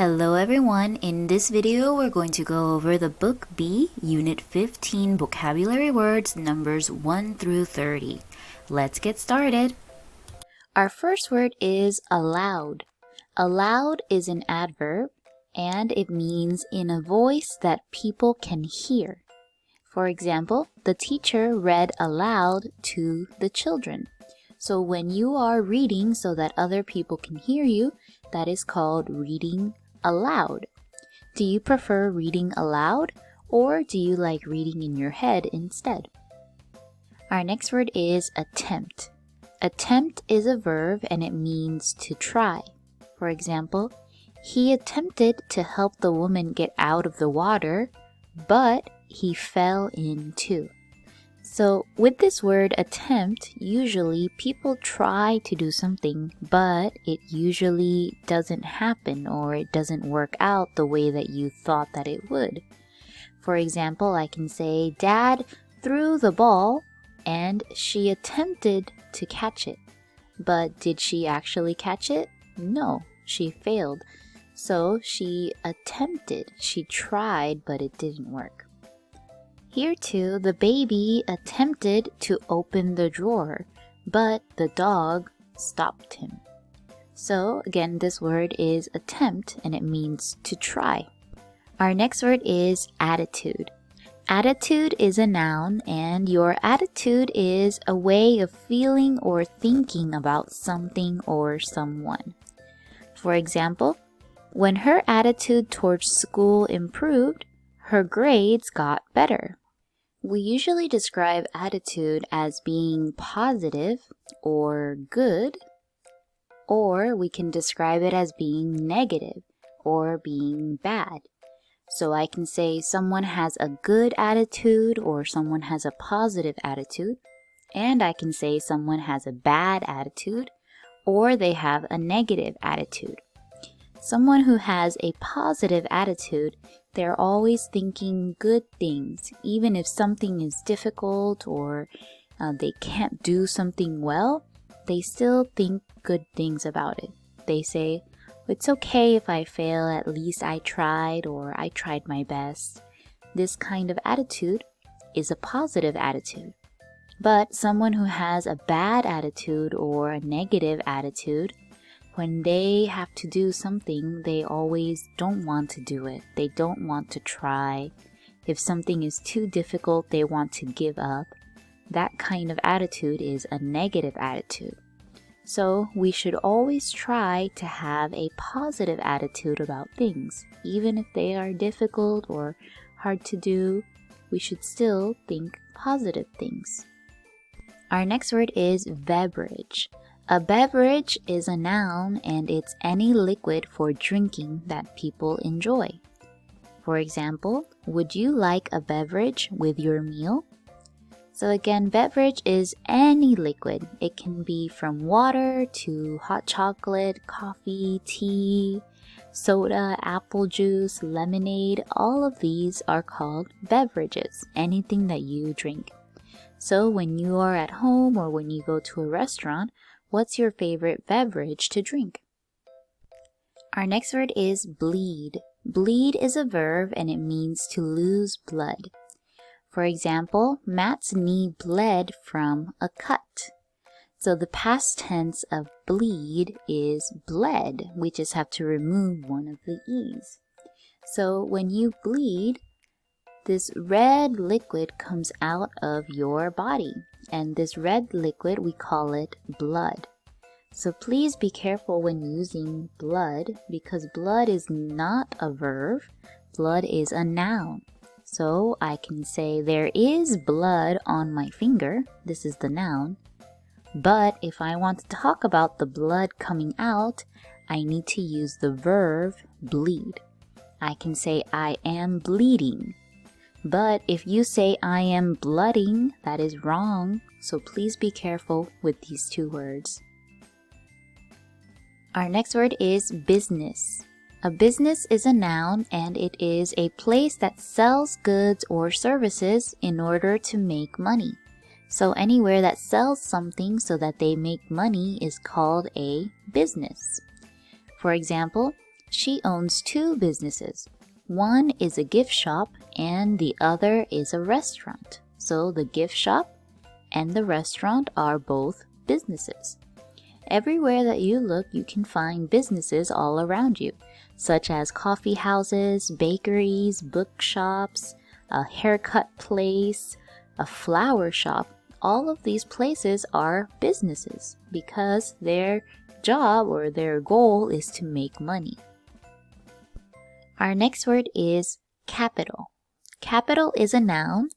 Hello everyone, in this video we're going to go over the Book B, Unit 15 Vocabulary Words numbers 1 through 30. Let's get started. Our first word is aloud. Aloud is an adverb and it means in a voice that people can hear. For example, the teacher read aloud to the children. So when you are reading so that other people can hear you, that is called reading aloud. Do you prefer reading aloud or do you like reading in your head instead? Our next word is attempt. Attempt is a verb and it means to try. For example, he attempted to help the woman get out of the water, but he fell in too. So with this word attempt, usually people try to do something, but it usually doesn't happen or it doesn't work out the way that you thought that it would. For example, I can say, Dad threw the ball and she attempted to catch it. But did she actually catch it? No, she failed. So she attempted, she tried, but it didn't work. Here too, the baby attempted to open the drawer, but the dog stopped him. So again, this word is attempt and it means to try. Our next word is attitude. Attitude is a noun and your attitude is a way of feeling or thinking about something or someone. For example, when her attitude towards school improved, her grades got better. We usually describe attitude as being positive or good, or we can describe it as being negative or being bad. So I can say someone has a good attitude or someone has a positive attitude, and I can say someone has a bad attitude or they have a negative attitude. Someone who has a positive attitude, they're always thinking good things. Even if something is difficult or they can't do something well, they still think good things about it. They say, it's okay if I fail, at least I tried or I tried my best. This kind of attitude is a positive attitude. But someone who has a bad attitude or a negative attitude, when they have to do something, they always don't want to do it. They don't want to try. If something is too difficult, they want to give up. That kind of attitude is a negative attitude. So we should always try to have a positive attitude about things. Even if they are difficult or hard to do, we should still think positive things. Our next word is beverage. A beverage is a noun and it's any liquid for drinking that people enjoy. For example, would you like a beverage with your meal? So again, beverage is any liquid. It can be from water to hot chocolate, coffee, tea, soda, apple juice, lemonade. All of these are called beverages, anything that you drink. So when you are at home or when you go to a restaurant, what's your favorite beverage to drink? Our next word is bleed. Bleed is a verb and it means to lose blood. For example, Matt's knee bled from a cut. So the past tense of bleed is bled. We just have to remove one of the e's. So when you bleed, this red liquid comes out of your body. And this red liquid, we call it blood. So please be careful when using blood because blood is not a verb. Blood is a noun. So I can say there is blood on my finger. This is the noun. But if I want to talk about the blood coming out, I need to use the verb bleed. I can say I am bleeding. But if you say I am blooding, that is wrong. So please be careful with these two words. Our next word is business. A business is a noun and it is a place that sells goods or services in order to make money. So anywhere that sells something so that they make money is called a business. For example, She owns two businesses. One is a gift shop and the other is a restaurant. So the gift shop and the restaurant are both businesses. Everywhere that you look, you can find businesses all around you, such as coffee houses, bakeries, bookshops, a haircut place, a flower shop. All of these places are businesses because their job or their goal is to make money. Our next word is capital. Capital is a noun,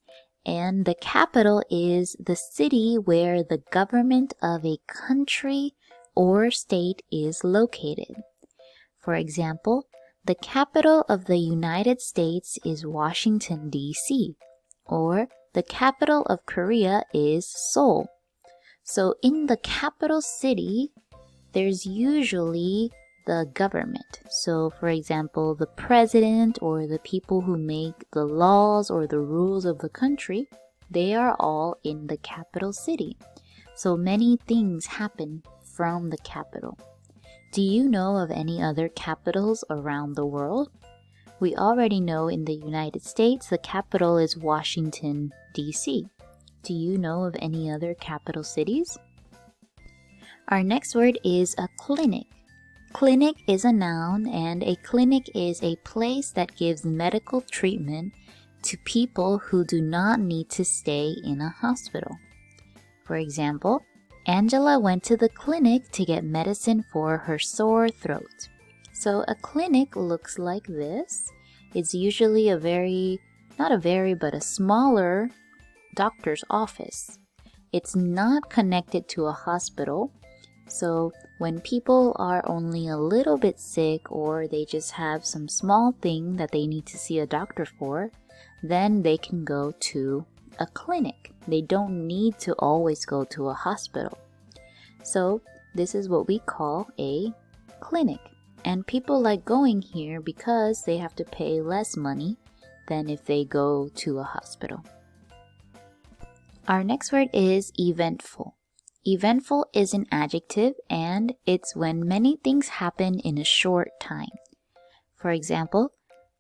and the capital is the city where the government of a country or state is located. For example, the capital of the United States is Washington, D.C., or the capital of Korea is Seoul. So in the capital city, there's usually the government. So for example, the president or the people who make the laws or the rules of the country, they are all in the capital city. So many things happen from the capital. Do you know of any other capitals around the world? We already know in the United States, the capital is Washington, D.C. Do you know of any other capital cities? Our next word is a clinic. Clinic is a noun, and a clinic is a place that gives medical treatment to people who do not need to stay in a hospital. For example, Angela went to the clinic to get medicine for her sore throat. So a clinic looks like this. It's usually a smaller doctor's office. It's not connected to a hospital. So when people are only a little bit sick or they just have some small thing that they need to see a doctor for, then they can go to a clinic. They don't need to always go to a hospital. So this is what we call a clinic. And people like going here because they have to pay less money than if they go to a hospital. Our next word is eventful. Eventful is an adjective, and it's when many things happen in a short time. For example,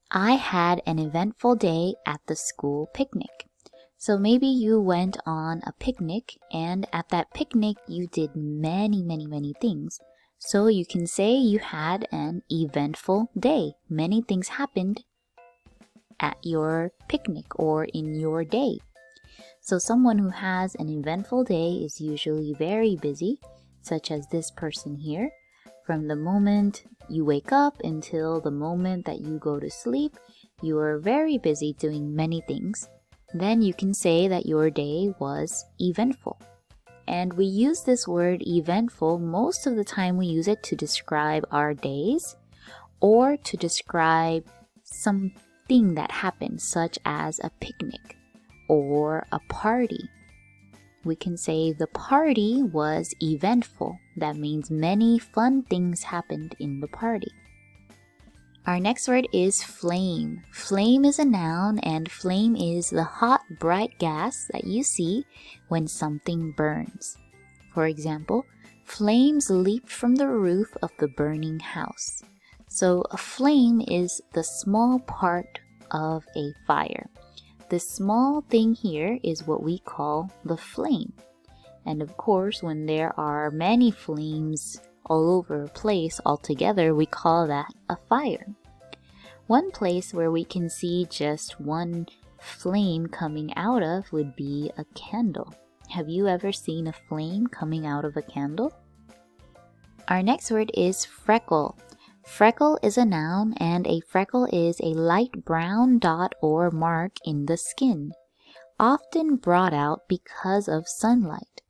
I had an eventful day at the school picnic. So maybe you went on a picnic, and at that picnic you did many things. So you can say you had an eventful day. Many things happened at your picnic or in your day. So someone who has an eventful day is usually very busy, such as this person here. From the moment you wake up until the moment that you go to sleep, you are very busy doing many things. Then you can say that your day was eventful. And we use this word eventful most of the time. We use it to describe our days or to describe something that happened, such as a picnic or a party. We can say the party was eventful. That means many fun things happened in the party. Our next word is flame. Flame is a noun, and flame is the hot, bright gas that you see when something burns. For example, flames leaped from the roof of the burning house. So a flame is the small part of a fire. This small thing here is what we call the flame. And of course, when there are many flames all over a place altogether, we call that a fire. One place where we can see just one flame coming out of would be a candle. Have you ever seen a flame coming out of a candle? Our next word is freckle. Freckle is a noun, and a freckle is a light brown dot or mark in the skin, often brought out because of sunlight.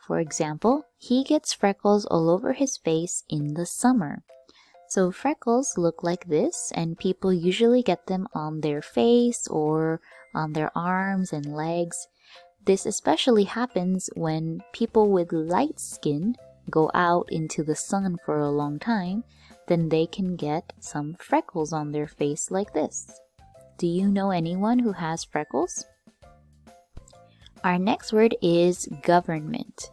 For example, he gets freckles all over his face in the summer. So freckles look like this, and people usually get them on their face or on their arms and legs. This especially happens when people with light skin go out into the sun for a long time. Then they can get some freckles on their face like this. Do you know anyone who has freckles? Our next word is government.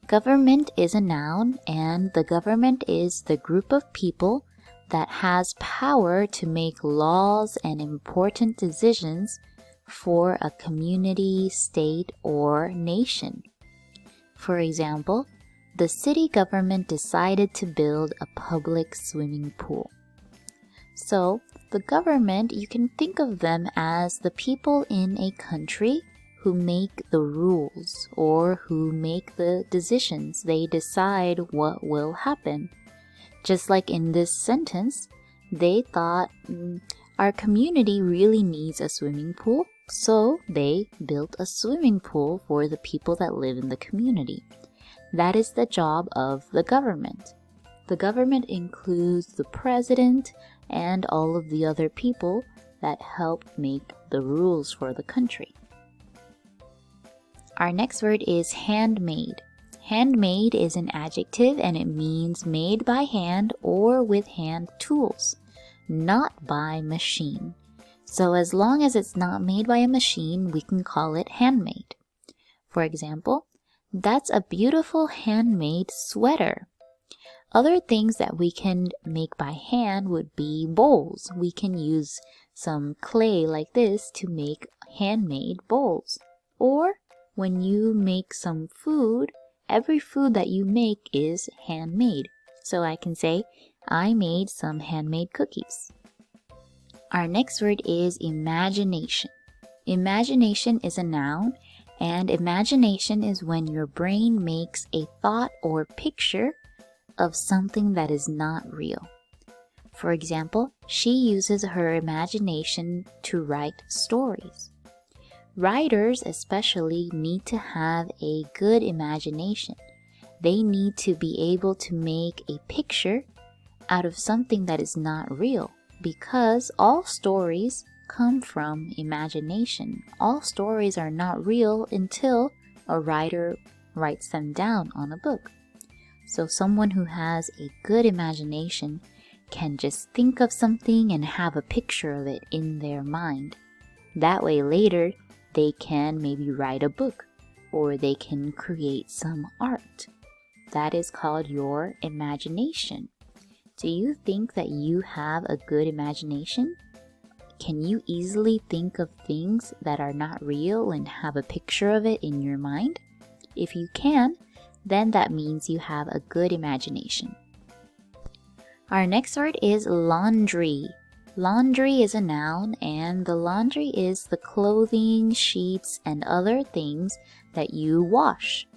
Government is a noun, and the government is the group of people that has power to make laws and important decisions for a community, state, or nation. For example, the city government decided to build a public swimming pool. So, the government, you can think of them as the people in a country who make the rules or who make the decisions. They decide what will happen. Just like in this sentence, they thought our community really needs a swimming pool, so they built a swimming pool for the people that live in the community. That is the job of the government. The government includes the president and all of the other people that help make the rules for the country. Our next word is handmade. Handmade is an adjective and it means made by hand or with hand tools, not by machine. So as long as it's not made by a machine, we can call it handmade. For example, that's a beautiful handmade sweater. Other things that we can make by hand would be bowls. We can use some clay like this to make handmade bowls. Or when you make some food, every food that you make is handmade. So I can say, I made some handmade cookies. Our next word is imagination. Imagination is a noun, and imagination is when your brain makes a thought or picture of something that is not real. For example, she uses her imagination to write stories. Writers especially need to have a good imagination. They need to be able to make a picture out of something that is not real, because all stories come from imagination. All stories are not real until a writer writes them down on a book. So someone who has a good imagination can just think of something and have a picture of it in their mind. That way later, they can maybe write a book or they can create some art. That is called your imagination. Do you think that you have a good imagination? Can you easily think of things that are not real and have a picture of it in your mind? If you can, then that means you have a good imagination. Our next word is laundry. Laundry is a noun, and the laundry is the clothing, sheets, and other things that you wash.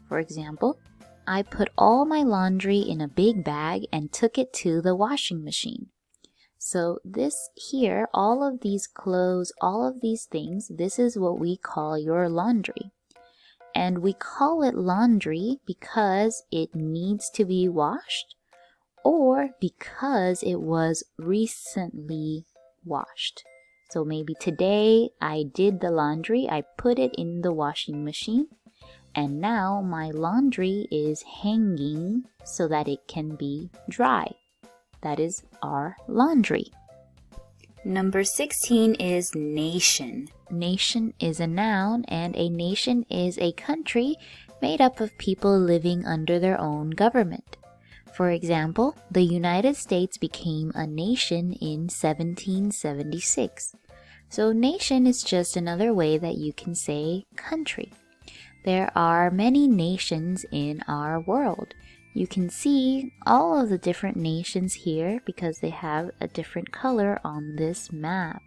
For example, I put all my laundry in a big bag and took it to the washing machine. So this here, all of these clothes, all of these things, this is what we call your laundry. And we call it laundry because it needs to be washed or because it was recently washed. So maybe today I did the laundry, I put it in the washing machine, and now my laundry is hanging so that it can be dry. That is our laundry. Number 16 is nation. Nation is a noun, and a nation is a country made up of people living under their own government. For example, the United States became a nation in 1776. So nation is just another way that you can say country. There are many nations in our world. You can see all of the different nations here because they have a different color on this map.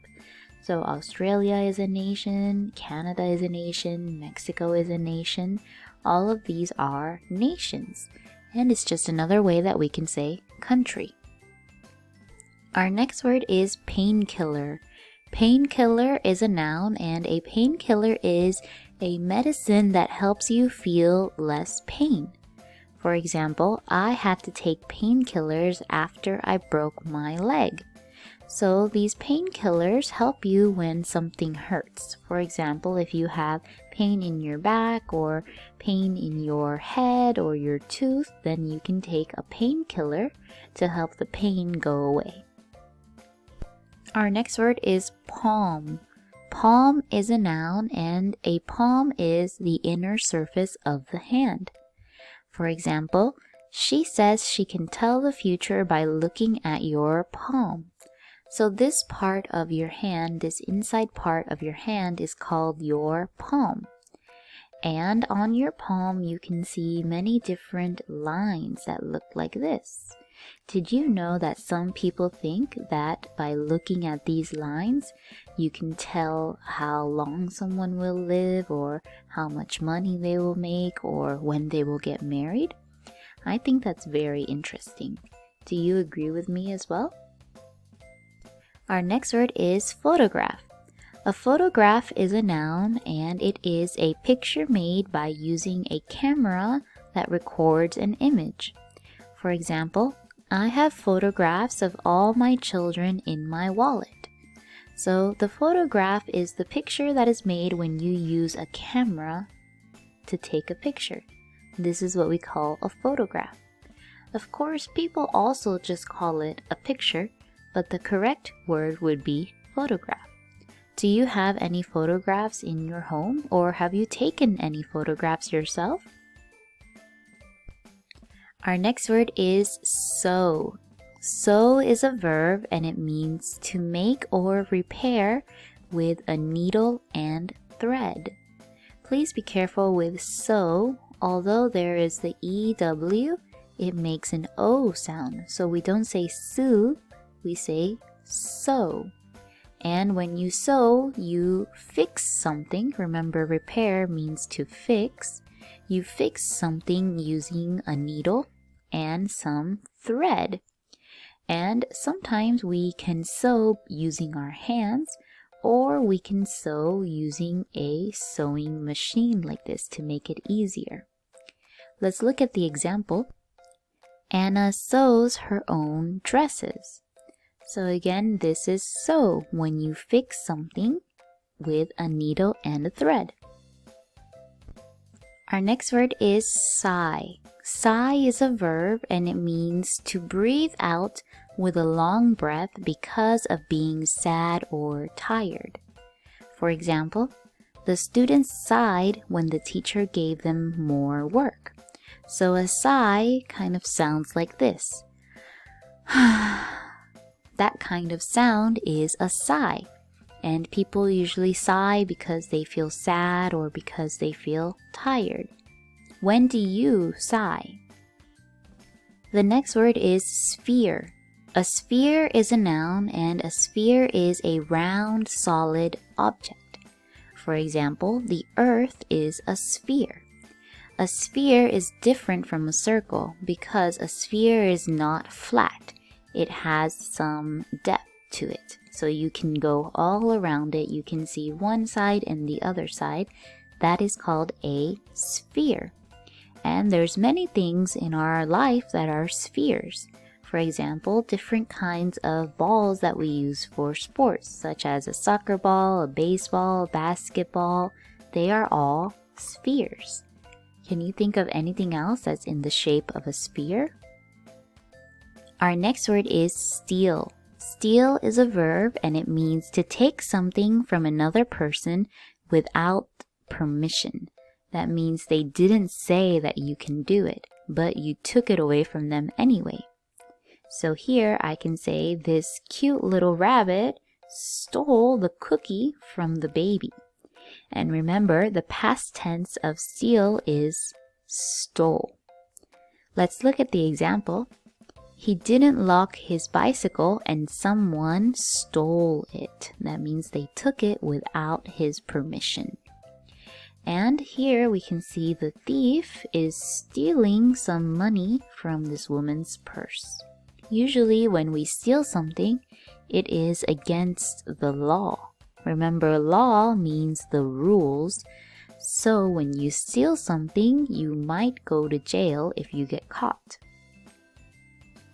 So Australia is a nation, Canada is a nation, Mexico is a nation. All of these are nations. And it's just another way that we can say country. Our next word is painkiller. Painkiller is a noun, and a painkiller is a medicine that helps you feel less pain. For example, I had to take painkillers after I broke my leg. So these painkillers help you when something hurts. For example, if you have pain in your back or pain in your head or your tooth, then you can take a painkiller to help the pain go away. Our next word is palm. Palm is a noun, and a palm is the inner surface of the hand. For example, She says she can tell the future by looking at your palm. So this part of your hand, this inside part of your hand is called your palm. And on your palm, you can see many different lines that look like this. Did you know that some people think that by looking at these lines, you can tell how long someone will live or how much money they will make or when they will get married? I think that's very interesting. Do you agree with me as well? Our next word is photograph. A photograph is a noun and it is a picture made by using a camera that records an image. For example, I have photographs of all my children in my wallet. So the photograph is the picture that is made when you use a camera to take a picture. This is what we call a photograph. Of course, people also just call it a picture, but the correct word would be photograph. Do you have any photographs in your home, or have you taken any photographs yourself? Our next word is sew. Sew is a verb and it means to make or repair with a needle and thread. Please be careful with sew. Although there is the EW, it makes an O sound. So we don't say sew, we say sew. And when you sew, you fix something. Remember, repair means to fix. You fix something using a needle and some thread. And sometimes we can sew using our hands, or we can sew using a sewing machine like this to make it easier. Let's look at the example. Anna sews her own dresses. So again, this is sew, when you fix something with a needle and a thread. Our next word is sigh. Sigh is a verb and it means to breathe out with a long breath because of being sad or tired. For example, the students sighed when the teacher gave them more work. So a sigh kind of sounds like this. That kind of sound is a sigh. And people usually sigh because they feel sad or because they feel tired. When do you sigh? The next word is sphere. A sphere is a noun and a sphere is a round, solid object. For example, the earth is a sphere. A sphere is different from a circle because a sphere is not flat. It has some depth to it. So you can go all around it. You can see one side and the other side. That is called a sphere. And there's many things in our life that are spheres. For example, different kinds of balls that we use for sports, such as a soccer ball, a baseball, a basketball. They are all spheres. Can you think of anything else that's in the shape of a sphere? Our next word is steal. Steal is a verb and it means to take something from another person without permission. That means they didn't say that you can do it, but you took it away from them anyway. So here I can say this cute little rabbit stole the cookie from the baby. And remember, the past tense of steal is stole. Let's look at the example. He didn't lock his bicycle and someone stole it. That means they took it without his permission. And here we can see the thief is stealing some money from this woman's purse. Usually when we steal something, it is against the law. Remember, law means the rules. So when you steal something, you might go to jail if you get caught.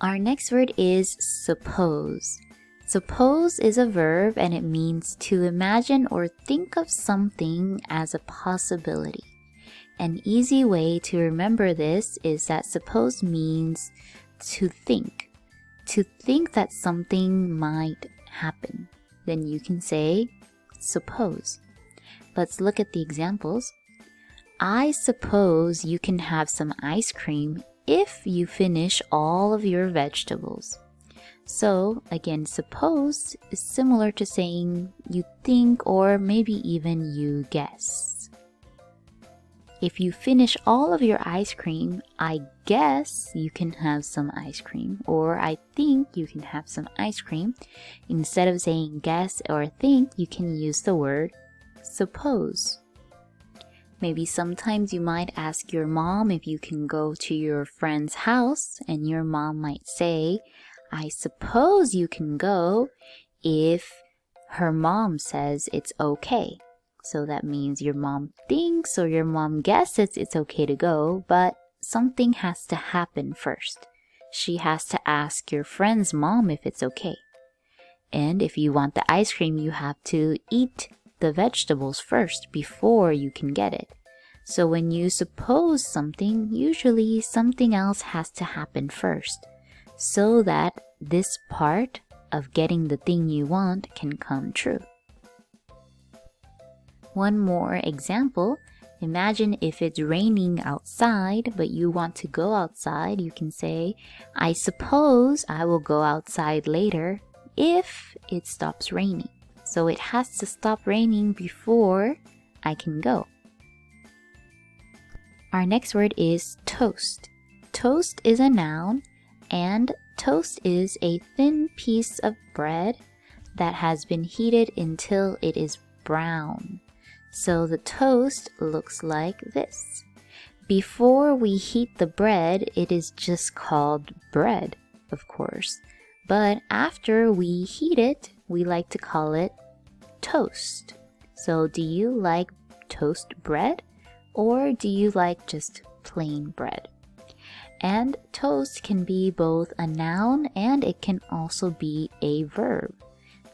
Our next word is suppose. Suppose is a verb and it means to imagine or think of something as a possibility. An easy way to remember this is that suppose means to think. To think that something might happen. Then you can say suppose. Let's look at the examples. I suppose you can have some ice cream if you finish all of your vegetables. So again, suppose is similar to saying you think or maybe even you guess. If you finish all of your ice cream, I guess you can have some ice cream, or I think you can have some ice cream. Instead of saying guess or think, you can use the word suppose. Maybe sometimes you might ask your mom if you can go to your friend's house, and your mom might say, I suppose you can go, if her mom says it's okay. So that means your mom thinks or your mom guesses it's okay to go, but something has to happen first. She has to ask your friend's mom if it's okay. And if you want the ice cream, you have to eat the vegetables first before you can get it. So when you suppose something, usually something else has to happen first, so that this part of getting the thing you want can come true. One more example. Imagine if it's raining outside, but you want to go outside. You can say, I suppose I will go outside later if it stops raining. So it has to stop raining before I can go. Our next word is toast. Toast is a noun, and toast is a thin piece of bread that has been heated until it is brown. So the toast looks like this. Before we heat the bread, it is just called bread, of course. But after we heat it, we like to call it toast. So do you like toast bread, or do you like just plain bread? And toast can be both a noun and it can also be a verb.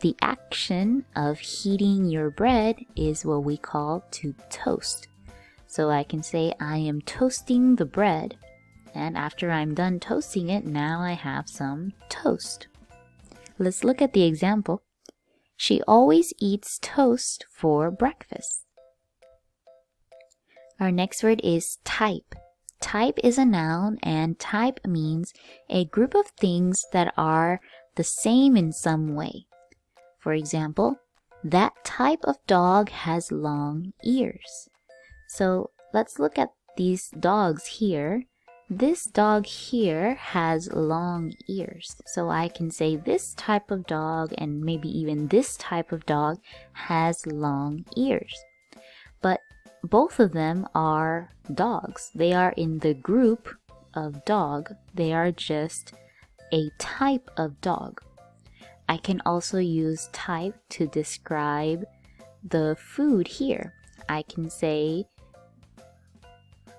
The action of heating your bread is what we call to toast. So I can say, I am toasting the bread. And after I'm done toasting it, now I have some toast. Let's look at the example. She always eats toast for breakfast. Our next word is type. Type is a noun, and type means a group of things that are the same in some way. For example, that type of dog has long ears. So let's look at these dogs here. This dog here has long ears. So I can say this type of dog and maybe even this type of dog has long ears. But both of them are dogs. They are in the group of dog. They are just a type of dog. I can also use type to describe the food here. I can say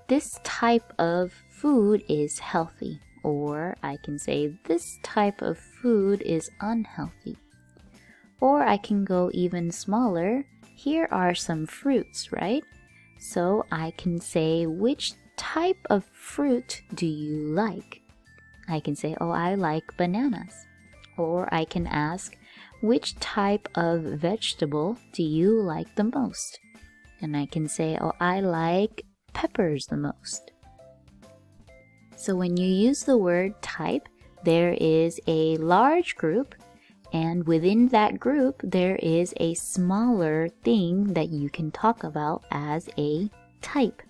this type of food is healthy, or I can say this type of food is unhealthy. Or I can go even smaller. Here are some fruits, right? So I can say, which type of fruit do you like? I can say, oh, I like bananas. Or I can ask, which type of vegetable do you like the most? And I can say, oh, I like peppers the most. So when you use the word type, there is a large group, and within that group, there is a smaller thing that you can talk about as a type.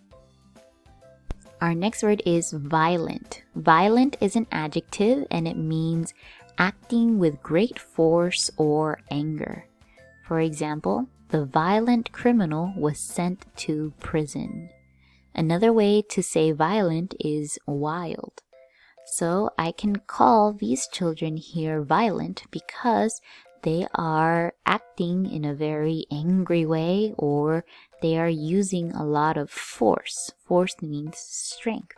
Our next word is violent. Violent is an adjective, and it means acting with great force or anger. For example, the violent criminal was sent to prison. Another way to say violent is wild. So I can call these children here violent because they are acting in a very angry way, or they are using a lot of force. Force means strength.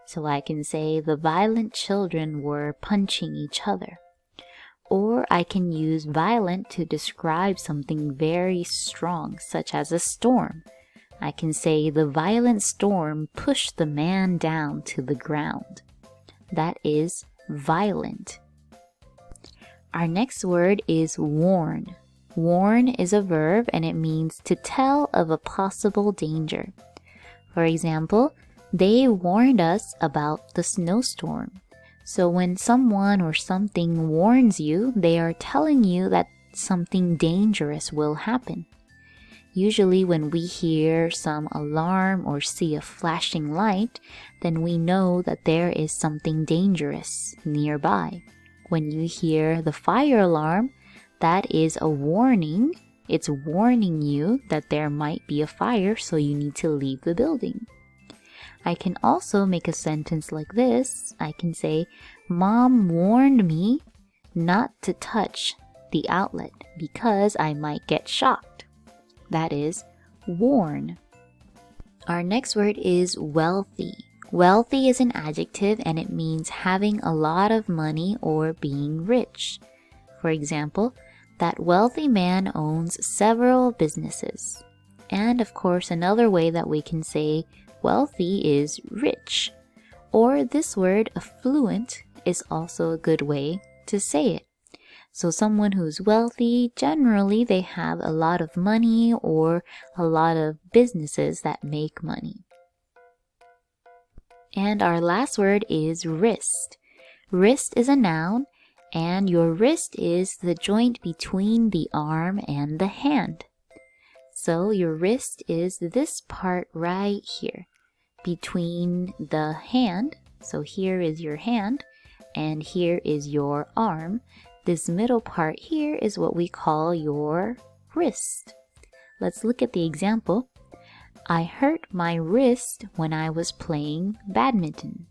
So I can say the violent children were punching each other. Or I can use violent to describe something very strong, such as a storm. I can say the violent storm pushed the man down to the ground. That is violent. Our next word is warn. Warn is a verb, and it means to tell of a possible danger. For example, They warned us about the snowstorm. So when someone or something warns you, they are telling you that something dangerous will happen. Usually when we hear some alarm or see a flashing light, then we know that there is something dangerous nearby. When you hear the fire alarm, that is a warning. It's warning you that there might be a fire, so you need to leave the building. I can also make a sentence like this. I can say, Mom warned me not to touch the outlet because I might get shocked. That is warn. Our next word is wealthy. Wealthy is an adjective and it means having a lot of money or being rich. For example, that wealthy man owns several businesses. And of course, another way that we can say wealthy is rich. Or this word affluent is also a good way to say it. So someone who's wealthy, generally they have a lot of money or a lot of businesses that make money. And our last word is wrist. Wrist is a noun, and your wrist is the joint between the arm and the hand. So your wrist is this part right here, between the hand. So here is your hand, and here is your arm. This middle part here is what we call your wrist. Let's look at the example. I hurt my wrist when I was playing badminton.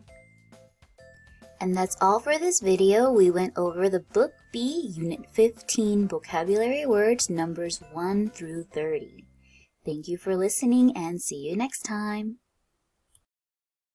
And that's all for this video. We went over the Book B, Unit 15, vocabulary words numbers 1 through 30. Thank you for listening and see you next time.